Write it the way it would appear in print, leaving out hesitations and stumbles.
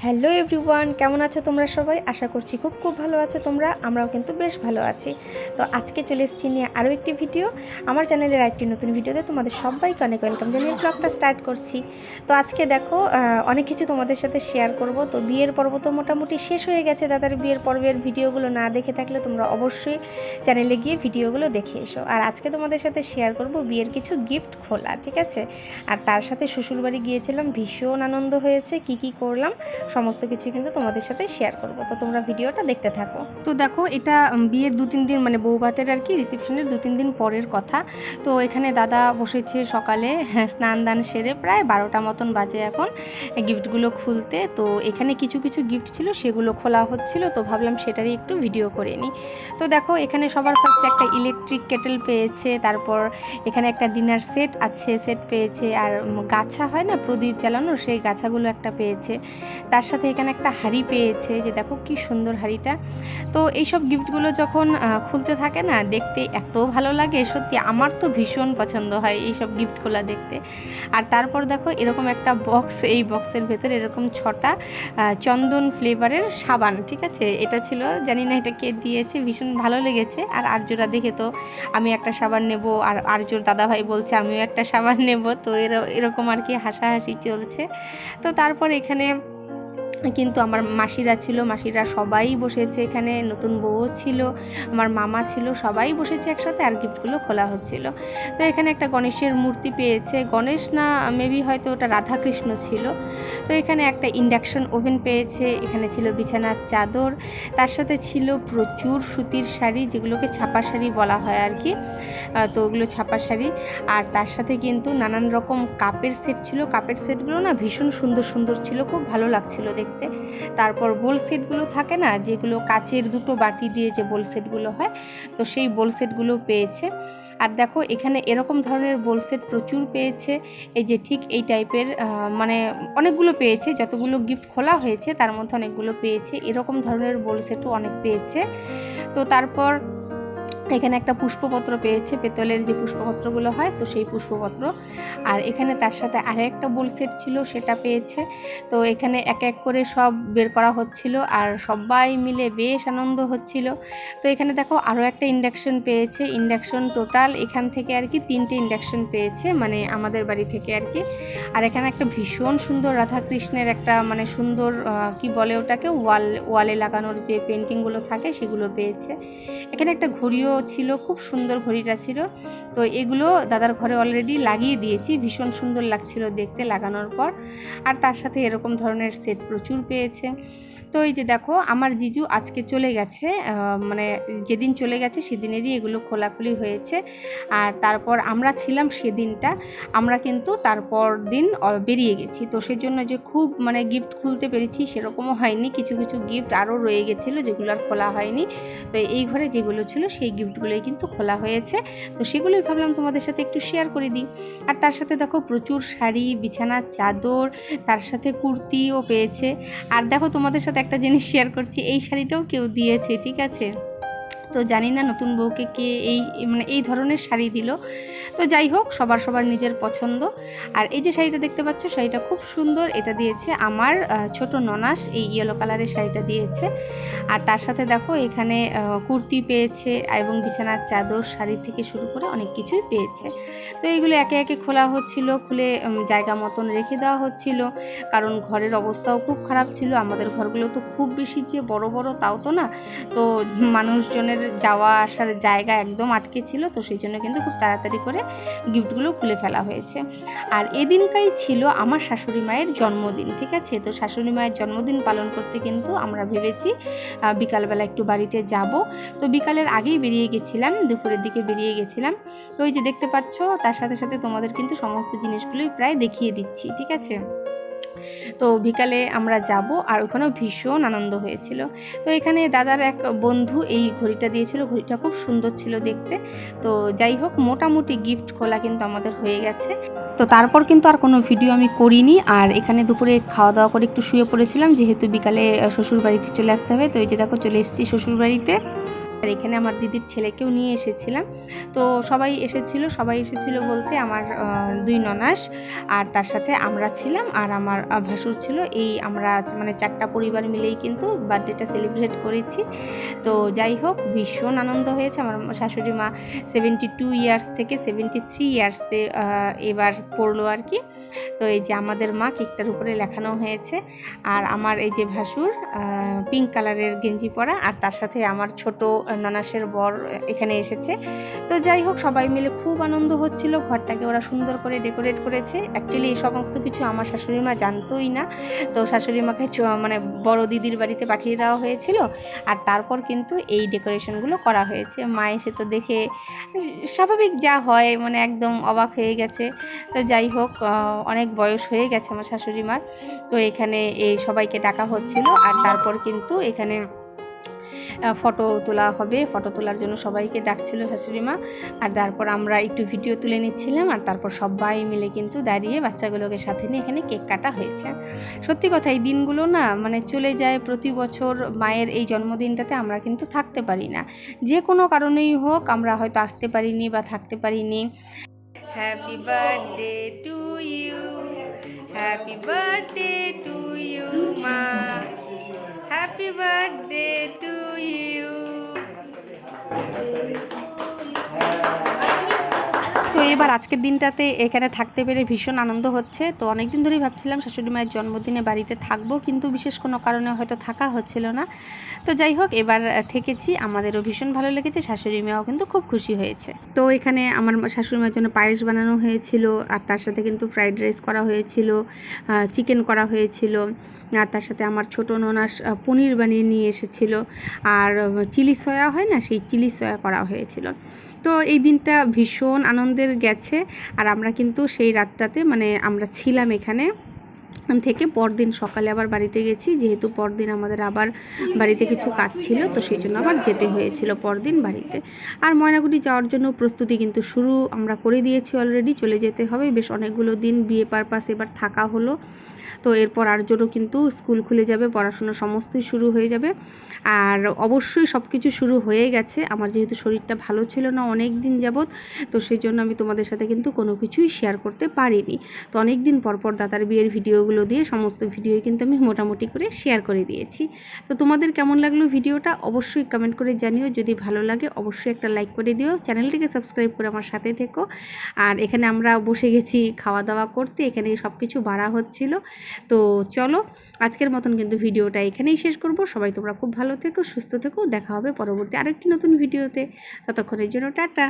Hello everyone, কেমন আছো তোমরা সবাই? আশা করছি খুব ভালো আছো তোমরা। আমরাও কিন্তু বেশ ভালো আছি। তো আজকে চলে এসেছি নিয়ে আরও একটি ভিডিও। আমার চ্যানেলের একটি নতুন ভিডিওতে তোমাদের সবাইকে অনেক ওয়েলকাম জানিয়ে ব্লগটা স্টার্ট করছি। তো আজকে দেখো অনেক কিছু তোমাদের সাথে শেয়ার করব। তো বিয়ের পর্ব তো মোটামুটি শেষ হয়ে গেছে। দাদার বিয়ের পর্বের ভিডিওগুলো না দেখে থাকলে তোমরা অবশ্যই চ্যানেলে গিয়ে ভিডিওগুলো দেখে এসো। আর আজকে তোমাদের সাথে শেয়ার করব বিয়ের কিছু গিফট খোলা, ঠিক আছে? আর তার সাথে শ্বশুরবাড়ি গিয়েছিলাম, ভীষণ আনন্দ হয়েছে। কি করলাম সমস্ত কিছু কিন্তু তোমাদের সাথে শেয়ার করব। তো তোমরা ভিডিওটা দেখতে থাকো। তো দেখো, এটা বিয়ের 2-3 দিন মানে বৌভাতের আর কি রিসেপশনের 2-3 দিন পরের কথা। তো এখানে দাদা বসেছে সকালে, স্নান দান সেরে প্রায় 12টা মতন বাজে এখন গিফটগুলো খুলতে। তো এখানে কিছু গিফট ছিল, সেগুলো খোলা হচ্ছিল। তো ভাবলাম সেটারই একটু ভিডিও করে নিই। তো দেখো, এখানে সবার ফার্স্টে একটা ইলেকট্রিক কেটেল পেয়েছে, তারপর এখানে একটা ডিনার সেট আছে, সেট পেয়েছে, আর গাছা হয় না প্রদীপ জ্বালানোর, সেই গাছাগুলো একটা পেয়েছে। তার সাথে এখানে একটা হাঁড়ি পেয়েছে, যে দেখো কি সুন্দর হাঁড়িটা। তো এইসব গিফটগুলো যখন খুলতে থাকে না, দেখতে এত ভালো লাগে, সত্যি আমার তো ভীষণ পছন্দ হয় এইসব গিফট খোলা দেখতে। আর তারপর দেখো এরকম একটা বক্স, এই বক্সের ভেতরে এরকম 6টা চন্দন ফ্লেভারের সাবান, ঠিক আছে? এটা ছিল, জানি না এটা কে দিয়েছে, ভীষণ ভালো লেগেছে। আর আর্যরা দেখে তো আমি একটা সাবান নেব, আর আর্যর দাদাভাই বলছে আমিও একটা সাবান নেব। তো এরকম আর কি হাসাহাসি চলছে। তো তারপর এখানে কিন্তু আমার মাসিরা ছিল, মাসিরা সবাই বসেছে, এখানে নতুন বউও ছিল, আমার মামা ছিল, সবাই বসেছে একসাথে, আর গিফটগুলো খোলা হচ্ছিল। তো এখানে একটা গণেশের মূর্তি পেয়েছে, গণেশ না মেবি হয়তো ওটা রাধাকৃষ্ণ ছিল। তো এখানে একটা ইন্ডাকশন ওভেন পেয়েছে, এখানে ছিল বিছানার চাদর, তার সাথে ছিল প্রচুর সুতির শাড়ি, যেগুলোকে ছাপা শাড়ি বলা হয় আর কি। তো ওগুলো ছাপা শাড়ি। আর তার সাথে কিন্তু নানান রকম কাপের সেট ছিল, কাপের সেটগুলো না ভীষণ সুন্দর ছিল, খুব ভালো লাগছিল দেখতে। তারপর বোল সেটগুলো থাকে না, যেগুলো কাচের 2টো বাটি দিয়ে যে বোল সেটগুলো হয়, তো সেই বোল সেটগুলো পেয়েছে। আর দেখো এখানে এরকম ধরনের বোল সেট প্রচুর পেয়েছে, এই যে ঠিক এই টাইপের, মানে অনেকগুলো পেয়েছে, যতগুলো গিফট খোলা হয়েছে তার মধ্যে অনেকগুলো পেয়েছে, এরকম ধরনের বোল সেটও অনেক পেয়েছে। তো তারপর এখানে একটা পুষ্পপত্র পেয়েছে, পেতলের যে পুষ্পপত্রগুলো হয়, তো সেই পুষ্পপত্র। আর এখানে তার সাথে আরেকটা বোল সেট ছিল, সেটা পেয়েছে। তো এখানে এক করে সব বের করা হচ্ছিল, আর সবাই মিলে বেশ আনন্দ হচ্ছিল। তো এখানে দেখো আরও একটা ইন্ডাকশন পেয়েছে, ইন্ডাকশন টোটাল এখান থেকে আর কি 3টে ইন্ডাকশন পেয়েছে, মানে আমাদের বাড়ি থেকে আর কি। আর এখানে একটা ভীষণ সুন্দর রাধাকৃষ্ণের একটা মানে সুন্দর কি বলে ওটাকে, ওয়ালে লাগানোর যে পেন্টিংগুলো থাকে সেগুলো পেয়েছে। এখানে একটা ঘড়িও ছিল, খুব সুন্দর ঘড়িটা ছিল। তো এগুলো দাদার ঘরে অলরেডি লাগিয়ে দিয়েছি, ভীষণ সুন্দর লাগছিল দেখতে লাগানোর পর। আর তার সাথে এরকম ধরনের সেট প্রচুর পেয়েছে। তো এই যে দেখো, আমার জিজু আজকে চলে গেছে, মানে যেদিন চলে গেছে সেদিনেরই এগুলো খোলাখুলি হয়েছে। আর তারপর আমরা ছিলাম সেদিনটা, আমরা কিন্তু তারপর দিন বেরিয়ে গেছি। তো সেজন্য যে খুব মানে গিফট খুলতে পেরেছি সেরকমও হয়নি, কিছু গিফট আরও রয়ে গেছিলো যেগুলো আর খোলা হয়নি। তো এই ঘরে যেগুলো ছিল সেই গিফটগুলোই কিন্তু খোলা হয়েছে। তো সেগুলোই ভাবলাম তোমাদের সাথে একটু শেয়ার করে দিই। আর তার সাথে দেখো প্রচুর শাড়ি, বিছানার চাদর, তার সাথে কুর্তিও পেয়েছে। আর দেখো তোমাদের সাথে একটা জিনিস শেয়ার করছি, এই শাড়িটাও কেউ দিয়েছে, ঠিক আছে? তো জানি না নতুন বউকে কে এই ধরনের শাড়ি দিল। তো যাই হোক, সবার নিজের পছন্দ। আর এই যে শাড়িটা দেখতে পাচ্ছ, শাড়িটা খুব সুন্দর, এটা দিয়েছে আমার ছোট ননাস, এই ইয়েলো কালারের শাড়িটা দিয়েছে। আর তার সাথে দেখো এখানে কুর্তি পেয়েছে, এবং বিছানার চাদর, শাড়ি থেকে শুরু করে অনেক কিছুই পেয়েছে। তো এইগুলো একে খোলা হচ্ছিল, খুলে জায়গা মতন রেখে দেওয়া হচ্ছিল, কারণ ঘরের অবস্থাও খুব খারাপ ছিল। আমাদের ঘরগুলো তো খুব বেশি যে বড় তাও তো না, তো মানুষজনের যাওয়া আসার জায়গা একদম আটকে ছিল। তো সেই জন্য কিন্তু খুব তাড়াতাড়ি করে গিফটগুলো খুলে ফেলা হয়েছে। আর এদিনকাই ছিল আমার শাশুড়ি মায়ের জন্মদিন, ঠিক আছে? তো শাশুড়ি মায়ের জন্মদিন পালন করতে কিন্তু আমরা ভেবেছি বিকালবেলা একটু বাড়িতে যাব। তো বিকালের আগেই বেরিয়ে গেছিলাম, দুপুরের দিকে বেরিয়ে গেছিলাম। তো ওই যে দেখতে পাচ্ছ, তার সাথে তোমাদের কিন্তু সমস্ত জিনিসগুলোই প্রায় দেখিয়ে দিচ্ছি, ঠিক আছে? তো বিকালে আমরা যাব, আর ওখানেও ভীষণ আনন্দ হয়েছিল। তো এখানে দাদার এক বন্ধু এই ঘড়িটা দিয়েছিল, ঘড়িটা খুব সুন্দর ছিল দেখতে। তো যাই হোক, মোটামুটি গিফট খোলা কিন্তু আমাদের হয়ে গেছে। তো তারপর কিন্তু আর কোনো ভিডিও আমি করিনি। আর এখানে দুপুরে খাওয়া দাওয়া করে একটু শুয়ে পড়েছিলাম, যেহেতু বিকালে শ্বশুর বাড়িতে চলে আসতে হবে। তো এই যে দেখো চলে এসেছি শ্বশুর বাড়িতে। আর এখানে আমার দিদির ছেলেকেও নিয়ে এসেছিলাম। তো সবাই এসেছিল বলতে আমার 2 ননাস আর তার সাথে আমরা ছিলাম আর আমার ভাসুর ছিল। এই আমরা মানে 4টা পরিবার মিলেই কিন্তু বার্থডেটা সেলিব্রেট করেছি। তো যাই হোক, ভীষণ আনন্দ হয়েছে। আমার শাশুড়ি মা 72 ইয়ার্স থেকে 73 ইয়ার্সে এবার পড়লো আর কি। তো এই যে আমাদের মা কেকটার উপরে লেখানো হয়েছে। আর আমার এই যে ভাসুর পিঙ্ক কালারের গেঞ্জি পরা, আর তার সাথে আমার ছোট ননাসের বর এখানে এসেছে। তো যাই হোক, সবাই মিলে খুব আনন্দ হচ্ছিল। ঘরটাকে ওরা সুন্দর করে ডেকোরেট করেছে। অ্যাকচুয়ালি এই সমস্ত কিছু আমার শাশুড়ি মা জানতোই না। তো শাশুড়ি মাকে মানে বড় দিদির বাড়িতে পাঠিয়ে দেওয়া হয়েছিল, আর তারপর কিন্তু এই ডেকোরেশনগুলো করা হয়েছে। মা এসে তো দেখে স্বাভাবিক যা হয়, মানে একদম অবাক হয়ে গেছে। তো যাই হোক, অনেক বয়স হয়ে গেছে আমার শাশুড়ি মার। তো এখানে এই সবাইকে ডাকা হচ্ছিল, আর তারপর কিন্তু এখানে ফটো তোলা হবে। ফটো তোলার জন্য সবাইকে ডাকছিল শাশুড়ি মা। আর তারপর আমরা একটু ভিডিও তুলে নিচ্ছিলাম, আর তারপর সবাই মিলে কিন্তু দাঁড়িয়ে বাচ্চাগুলোকে সাথে নিয়ে এখানে কেক কাটা হয়েছে। সত্যি কথা, এই দিনগুলো না মানে চলে যায় প্রতি বছর। মায়ের এই জন্মদিনটাতে আমরা কিন্তু থাকতে পারি না, যে কোনো কারণেই হোক আমরা হয়তো আসতে পারিনি বা থাকতে পারিনি। Happy birthday to you, happy birthday to you মা, হ্যাপি বার্থডে টু ইউ। তো এবার আজকের দিনটাতে এখানে থাকতে পেরে ভীষণ আনন্দ হচ্ছে। তো অনেক দিন ধরেই ভাবছিলাম শাশুড়ি মায়ের জন্মদিনে বাড়িতে থাকবো, কিন্তু বিশেষ কোনো কারণে হয়তো থাকা হচ্ছিল না। তো যাই হোক, এবার থেকেছি, আমাদেরও ভীষণ ভালো লেগেছে, শাশুড়ি মাও কিন্তু খুব খুশি হয়েছে। তো এখানে আমার শাশুড়ি মায়ের জন্য পায়েস বানানো হয়েছিল, আর তার সাথে কিন্তু ফ্রাইড রাইস করা হয়েছিল, চিকেন করা হয়েছিল, আর তার সাথে আমার ছোটো ননাস পনির বানিয়ে নিয়ে এসেছিল, আর চিলি সয়া হয় না, সেই চিলি সয়া করা হয়েছিল। তো এই দিনটা ভীষণ আনন্দের গেছে। আর আমরা কিন্তু সেই রাতটাতে মানে আমরা ছিলাম এখানে থেকে পরদিন সকালে আবার বাড়িতে গেছি, যেহেতু পরদিন আমাদের আবার বাড়িতে কিছু কাজ ছিল, তো সেই জন্য আবার যেতে হয়েছিল পরদিন বাড়িতে। আর ময়নাগুড়ি যাওয়ার জন্য প্রস্তুতি কিন্তু শুরু আমরা করে দিয়েছি অলরেডি, চলে যেতে হবে। বেশ অনেকগুলো দিন বিয়ে পারপাস এবার থাকা হলো। তো এরপর আর জোরও কিন্তু স্কুল খুলে যাবে, পড়াশোনা সমস্তই শুরু হয়ে যাবে। আর অবশ্যই সব কিছু শুরু হয়ে গেছে। আমার যেহেতু শরীরটা ভালো ছিল না অনেক দিন যাবৎ, তো সেই জন্য আমি তোমাদের সাথে কিন্তু কোনো কিছুই শেয়ার করতে পারিনি। তো অনেক দিন পর দাদার বিয়ের ভিডিওগুলো দিয়ে সমস্ত ভিডিও কিন্তু আমি মোটামুটি করে শেয়ার করে দিয়েছি। তো তোমাদের কেমন লাগলো ভিডিওটা অবশ্যই কমেন্ট করে জানিও। যদি ভালো লাগে অবশ্যই একটা লাইক করে দিও, চ্যানেলটিকে সাবস্ক্রাইব করে আমার সাথে থেকো। আর এখানে আমরা বসে গেছি খাওয়া দাওয়া করতে, এখানে সব কিছু বাড়া হচ্ছিল। তো চলো, আজকের মতন কিন্তু ভিডিওটা এখানেই শেষ করব। সবাই তোমরা খুব ভালো থেকো, সুস্থ থেকো। দেখা হবে পরবর্তী আরেকটি নতুন ভিডিওতে। ততক্ষণের জন্য টাটা।